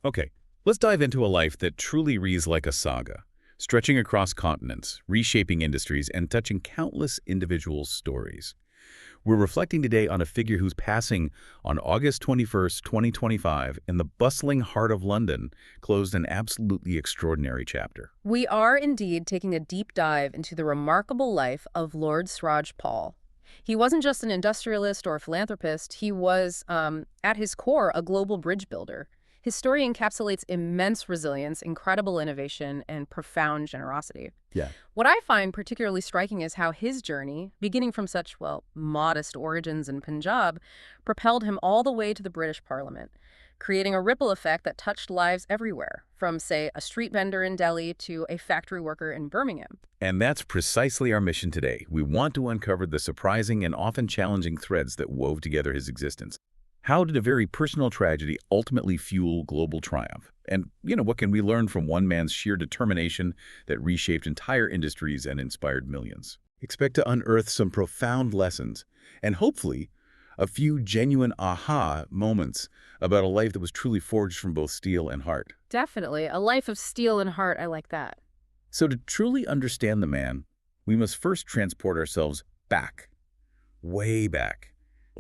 Okay, let's dive into a life that truly reads like a saga, stretching across continents, reshaping industries, and touching countless individuals' stories. We're reflecting today on a figure whose passing on August 21st, 2025, in the bustling heart of London, closed an absolutely extraordinary chapter. We are indeed taking a deep dive into the remarkable life of Lord Swraj Paul. He wasn't just an industrialist or a philanthropist, he was, at his core, a global bridge builder. His story encapsulates immense resilience, incredible innovation, and profound generosity. Yeah. What I find particularly striking is how his journey, beginning from such, well, modest origins in Punjab, propelled him all the way to the British Parliament, creating a ripple effect that touched lives everywhere, from, say, a street vendor in Delhi to a factory worker in Birmingham. And that's precisely our mission today. We want to uncover the surprising and often challenging threads that wove together his existence. How did a very personal tragedy ultimately fuel global triumph? And, what can we learn from one man's sheer determination that reshaped entire industries and inspired millions? Expect to unearth some profound lessons and hopefully a few genuine aha moments about a life that was truly forged from both steel and heart. Definitely. A life of steel and heart. I like that. So to truly understand the man, we must first transport ourselves back, way back,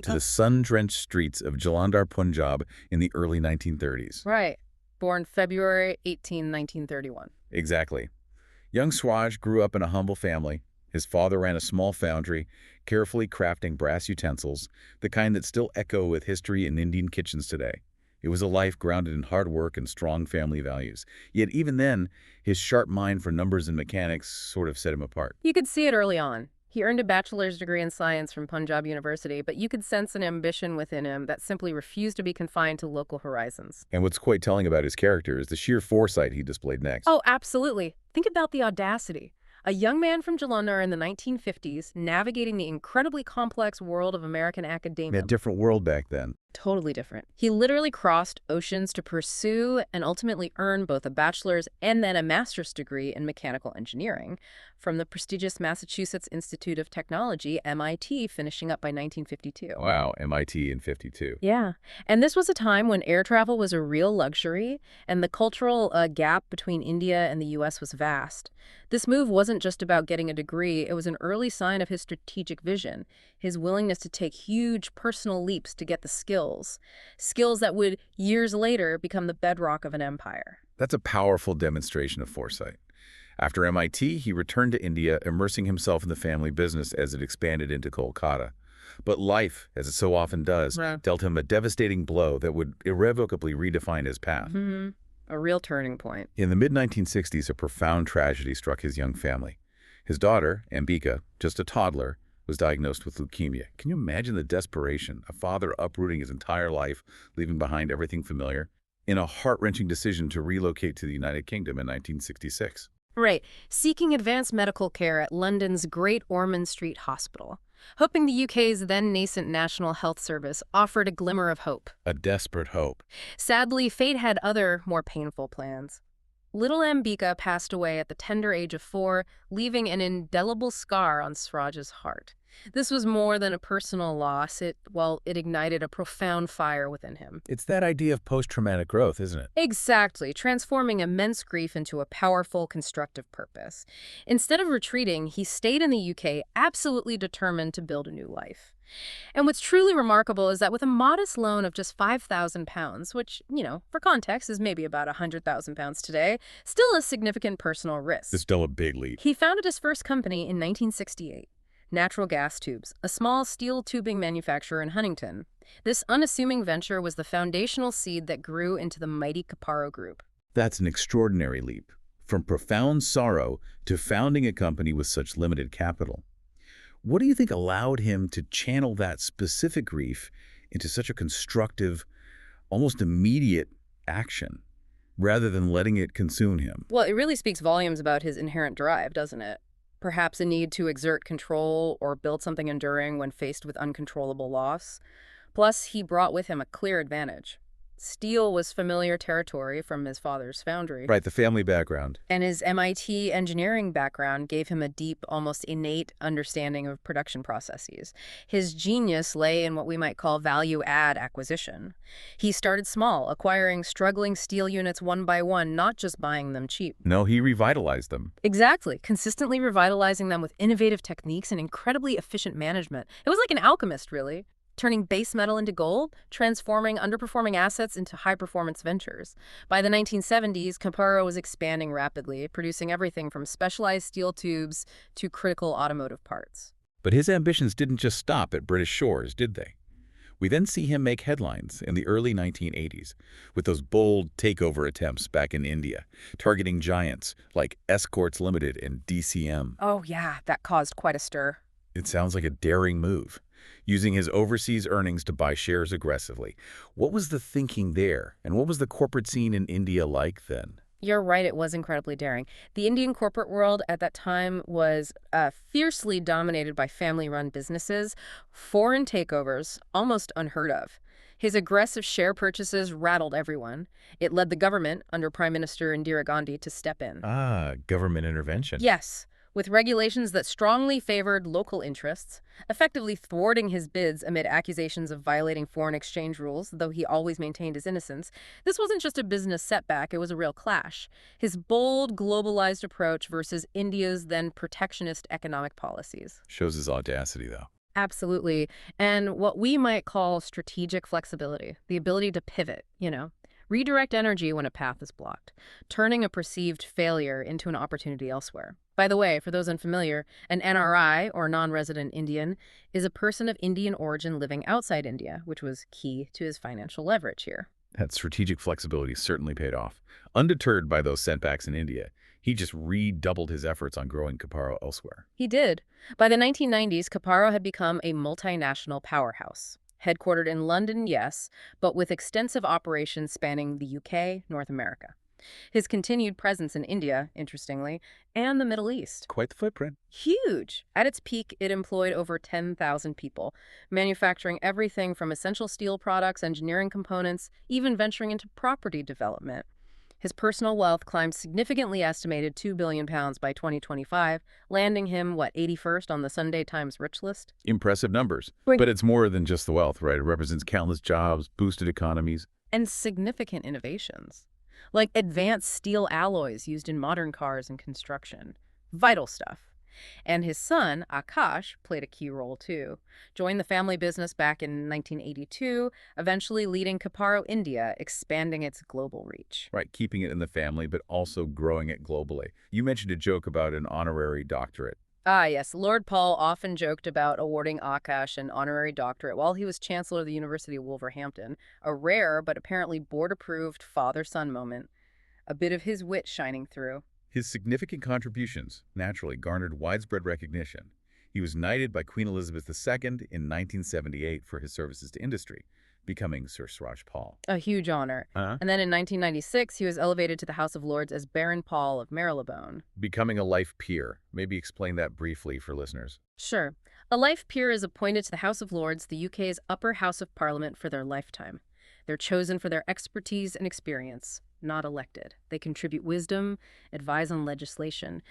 to the sun-drenched streets of Jalandhar, Punjab in the early 1930s. Right. Born February 18, 1931. Exactly. Young Swraj grew up in a humble family. His father ran a small foundry, carefully crafting brass utensils, the kind that still echo with history in Indian kitchens today. It was a life grounded in hard work and strong family values. Yet even then, his sharp mind for numbers and mechanics sort of set him apart. You could see it early on. He earned a bachelor's degree in science from Punjab University, but you could sense an ambition within him that simply refused to be confined to local horizons. And what's quite telling about his character is the sheer foresight he displayed next. Oh, absolutely. Think about the audacity. A young man from Jalandhar in the 1950s navigating the incredibly complex world of American academia. A different world back then. Totally different. He literally crossed oceans to pursue and ultimately earn both a bachelor's and then a master's degree in mechanical engineering from the prestigious Massachusetts Institute of Technology, MIT, finishing up by 1952. Wow, MIT in 52. Yeah. And this was a time when air travel was a real luxury, and the cultural gap between India and the U.S. was vast. This move wasn't just about getting a degree, it was an early sign of his strategic vision, his willingness to take huge personal leaps to get the skills that would, years later, become the bedrock of an empire. That's a powerful demonstration of foresight. After MIT, he returned to India, immersing himself in the family business as it expanded into Kolkata. But life, as it so often does, dealt him a devastating blow that would irrevocably redefine his path. A real turning point. In the mid-1960s, a profound tragedy struck his young family. His daughter, Ambika, just a toddler, was diagnosed with leukemia. Can you imagine the desperation? A father uprooting his entire life, leaving behind everything familiar, in a heart-wrenching decision to relocate to the United Kingdom in 1966. Right, seeking advanced medical care at London's Great Ormond Street Hospital, hoping the UK's then-nascent National Health Service offered a glimmer of hope. A desperate hope. Sadly, fate had other, more painful plans. Little Ambika passed away at the tender age of 4, leaving an indelible scar on Swraj's heart. This was more than a personal loss. It ignited a profound fire within him. It's that idea of post-traumatic growth, isn't it? Exactly, transforming immense grief into a powerful, constructive purpose. Instead of retreating, he stayed in the UK, absolutely determined to build a new life. And what's truly remarkable is that with a modest loan of just £5,000, which, for context is maybe about £100,000 today, still a significant personal risk. It's still a big leap. He founded his first company in 1968. Natural Gas Tubes, a small steel tubing manufacturer in Huntington. This unassuming venture was the foundational seed that grew into the mighty Caparo Group. That's an extraordinary leap, from profound sorrow to founding a company with such limited capital. What do you think allowed him to channel that specific grief into such a constructive, almost immediate action, rather than letting it consume him? Well, it really speaks volumes about his inherent drive, doesn't it? Perhaps a need to exert control or build something enduring when faced with uncontrollable loss. Plus, he brought with him a clear advantage: Steel was familiar territory from his father's foundry. Right, the family background. And his MIT engineering background gave him a deep, almost innate understanding of production processes. His genius lay in what we might call value-add acquisition. He started small, acquiring struggling steel units one by one, not just buying them cheap. No, he revitalized them. Exactly, consistently revitalizing them with innovative techniques and incredibly efficient management. It was like an alchemist, really. Turning base metal into gold, transforming underperforming assets into high-performance ventures. By the 1970s, Caparo was expanding rapidly, producing everything from specialized steel tubes to critical automotive parts. But his ambitions didn't just stop at British shores, did they? We then see him make headlines in the early 1980s with those bold takeover attempts back in India, targeting giants like Escorts Limited and DCM. Oh yeah, that caused quite a stir. It sounds like a daring move, using his overseas earnings to buy shares aggressively. What was the thinking there, and what was the corporate scene in India like then? You're right, it was incredibly daring. The Indian corporate world at that time was fiercely dominated by family-run businesses, foreign takeovers, almost unheard of. His aggressive share purchases rattled everyone. It led the government, under Prime Minister Indira Gandhi, to step in. Ah, government intervention. Yes, with regulations that strongly favored local interests, effectively thwarting his bids amid accusations of violating foreign exchange rules, though he always maintained his innocence. This wasn't just a business setback, it was a real clash. His bold, globalized approach versus India's then protectionist economic policies. Shows his audacity, though. Absolutely. And what we might call strategic flexibility, the ability to pivot, redirect energy when a path is blocked, turning a perceived failure into an opportunity elsewhere. By the way, for those unfamiliar, an NRI, or non-resident Indian, is a person of Indian origin living outside India, which was key to his financial leverage here. That strategic flexibility certainly paid off. Undeterred by those setbacks in India, he just redoubled his efforts on growing Caparo elsewhere. He did. By the 1990s, Caparo had become a multinational powerhouse. Headquartered in London, yes, but with extensive operations spanning the UK, North America. His continued presence in India, interestingly, and the Middle East. Quite the footprint. Huge! At its peak, it employed over 10,000 people, manufacturing everything from essential steel products, engineering components, even venturing into property development. His personal wealth climbed significantly, estimated £2 billion by 2025, landing him, 81st on the Sunday Times Rich list? Impressive numbers. But it's more than just the wealth, right? It represents countless jobs, boosted economies. And significant innovations, like advanced steel alloys used in modern cars and construction. Vital stuff. And his son, Akash, played a key role too. Joined the family business back in 1982, eventually leading Caparo India, expanding its global reach. Right, keeping it in the family, but also growing it globally. You mentioned a joke about an honorary doctorate. Ah, yes. Lord Paul often joked about awarding Akash an honorary doctorate while he was Chancellor of the University of Wolverhampton, a rare but apparently board-approved father-son moment. A bit of his wit shining through. His significant contributions naturally garnered widespread recognition. He was knighted by Queen Elizabeth II in 1978 for his services to industry, becoming Sir Swraj Paul. A huge honor. And then in 1996, he was elevated to the House of Lords as Baron Paul of Marylebone. Becoming a life peer. Maybe explain that briefly for listeners. Sure. A life peer is appointed to the House of Lords, the UK's upper house of parliament, for their lifetime. They're chosen for their expertise and experience, not elected. They contribute wisdom, advise on legislation.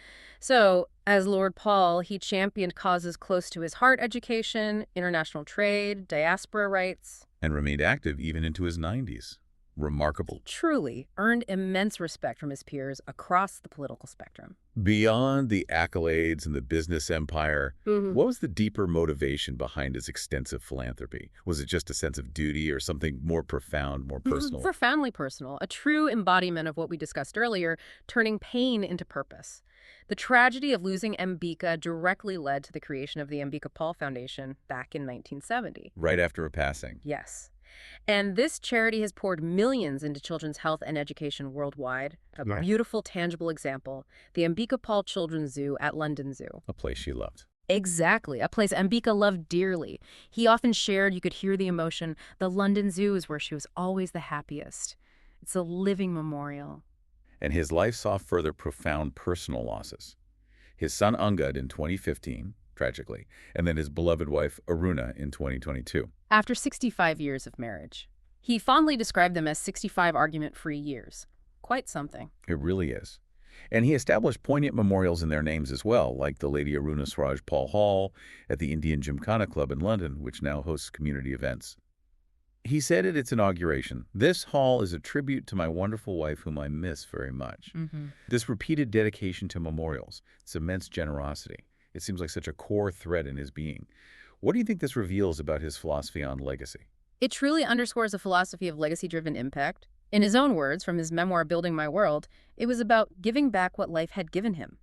So, as Lord Paul, he championed causes close to his heart: education, international trade, diaspora rights. And remained active even into his 90s. Remarkable. Truly earned immense respect from his peers across the political spectrum. Beyond the accolades and the business empire, what was the deeper motivation behind his extensive philanthropy? Was it just a sense of duty or something more profound, more personal? Profoundly personal, a true embodiment of what we discussed earlier, turning pain into purpose. The tragedy of losing Mbika directly led to the creation of the Mbika Paul Foundation back in 1970. Right after her passing. Yes. And this charity has poured millions into children's health and education worldwide. A beautiful, tangible example, the Mbika Paul Children's Zoo at London Zoo. A place she loved. Exactly, a place Mbika loved dearly. He often shared, you could hear the emotion, the London Zoo is where she was always the happiest. It's a living memorial. And his life saw further profound personal losses. His son Angad in 2015, tragically, and then his beloved wife Aruna in 2022. After 65 years of marriage, He fondly described them as 65 argument-free years. Quite something. It really is. And he established poignant memorials in their names as well, like the Lady Aruna Swraj Paul Hall at the Indian Gymkhana Club in London, which now hosts community events. He said at its inauguration, "This hall is a tribute to my wonderful wife whom I miss very much." This repeated dedication to memorials, this immense generosity, it seems like such a core thread in his being. What do you think this reveals about his philosophy on legacy? It truly underscores a philosophy of legacy-driven impact. In his own words, from his memoir Building My World, it was about giving back what life had given him.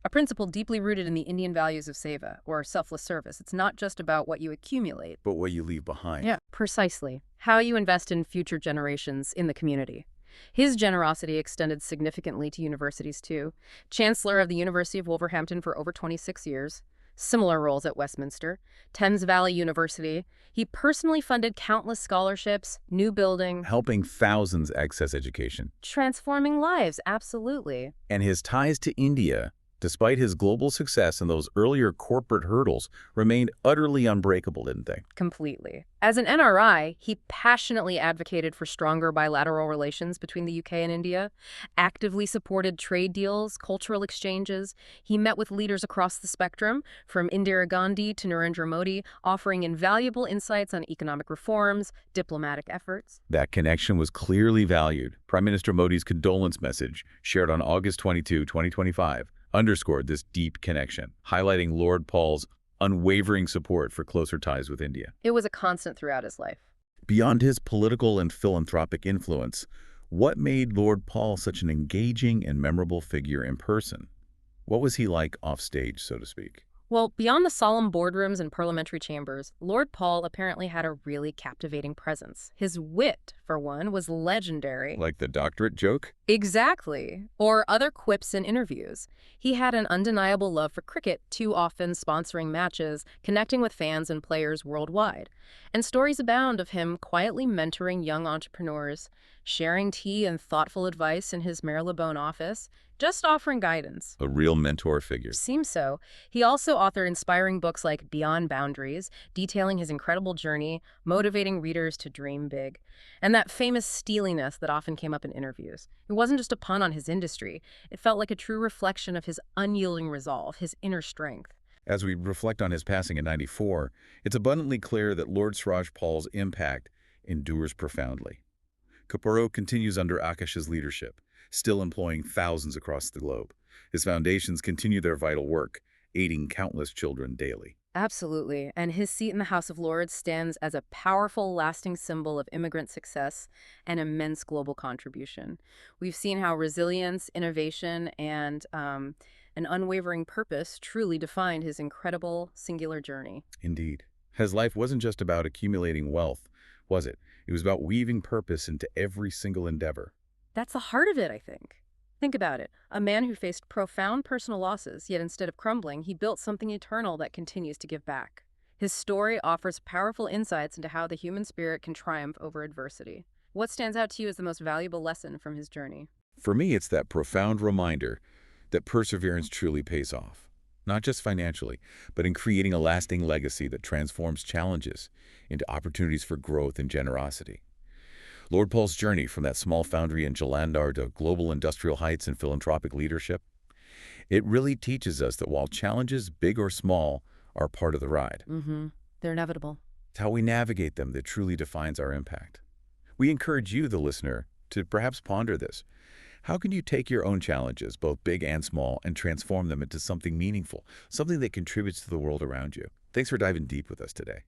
A principle deeply rooted in the Indian values of seva, or selfless service. It's not just about what you accumulate, But what you leave behind. yeah, precisely. How you invest in future generations in the community. His generosity extended significantly to universities, too. Chancellor of the University of Wolverhampton for over 26 years. Similar roles at Westminster. Thames Valley University. He personally funded countless scholarships, new building, Helping thousands access education. transforming lives, absolutely. And his ties to India, despite his global success and those earlier corporate hurdles, remained utterly unbreakable, didn't they? Completely. As an NRI, he passionately advocated for stronger bilateral relations between the UK and India, actively supported trade deals, cultural exchanges. He met with leaders across the spectrum, from Indira Gandhi to Narendra Modi, offering invaluable insights on economic reforms, diplomatic efforts. That connection was clearly valued. Prime Minister Modi's condolence message, shared on August 22, 2025, underscored this deep connection, highlighting Lord Paul's unwavering support for closer ties with India. It was a constant throughout his life. Beyond his political and philanthropic influence, what made Lord Paul such an engaging and memorable figure in person? What was he like off stage, so to speak? Well, beyond the solemn boardrooms and parliamentary chambers, Lord Paul apparently had a really captivating presence. His wit, for one, was legendary. Like the doctorate joke? Exactly. Or other quips in interviews. He had an undeniable love for cricket, too often sponsoring matches, connecting with fans and players worldwide. And stories abound of him quietly mentoring young entrepreneurs, sharing tea and thoughtful advice in his Marylebone office, just offering guidance. A real mentor figure. Seems so. He also authored inspiring books like Beyond Boundaries, detailing his incredible journey, motivating readers to dream big. And that famous steeliness that often came up in interviews. It wasn't just a pun on his industry. It felt like a true reflection of his unyielding resolve, his inner strength. As we reflect on his passing in '94, it's abundantly clear that Lord Swraj Paul's impact endures profoundly. Caparo continues under Akash's leadership, still employing thousands across the globe. His foundations continue their vital work, aiding countless children daily. Absolutely. And his seat in the House of Lords stands as a powerful, lasting symbol of immigrant success and immense global contribution. We've seen how resilience, innovation, and an unwavering purpose truly defined his incredible, singular journey. Indeed. His life wasn't just about accumulating wealth, was it? It was about weaving purpose into every single endeavor. That's the heart of it, I think. Think about it. A man who faced profound personal losses, yet instead of crumbling, he built something eternal that continues to give back. His story offers powerful insights into how the human spirit can triumph over adversity. What stands out to you as the most valuable lesson from his journey? For me, it's that profound reminder that perseverance truly pays off. Not just financially, but in creating a lasting legacy that transforms challenges into opportunities for growth and generosity. Lord Paul's journey from that small foundry in Jalandhar to global industrial heights and philanthropic leadership, it really teaches us that while challenges, big or small, are part of the ride, They're inevitable. it's how we navigate them that truly defines our impact. We encourage you, the listener, to perhaps ponder this. How can you take your own challenges, both big and small, and transform them into something meaningful, something that contributes to the world around you? Thanks for diving deep with us today.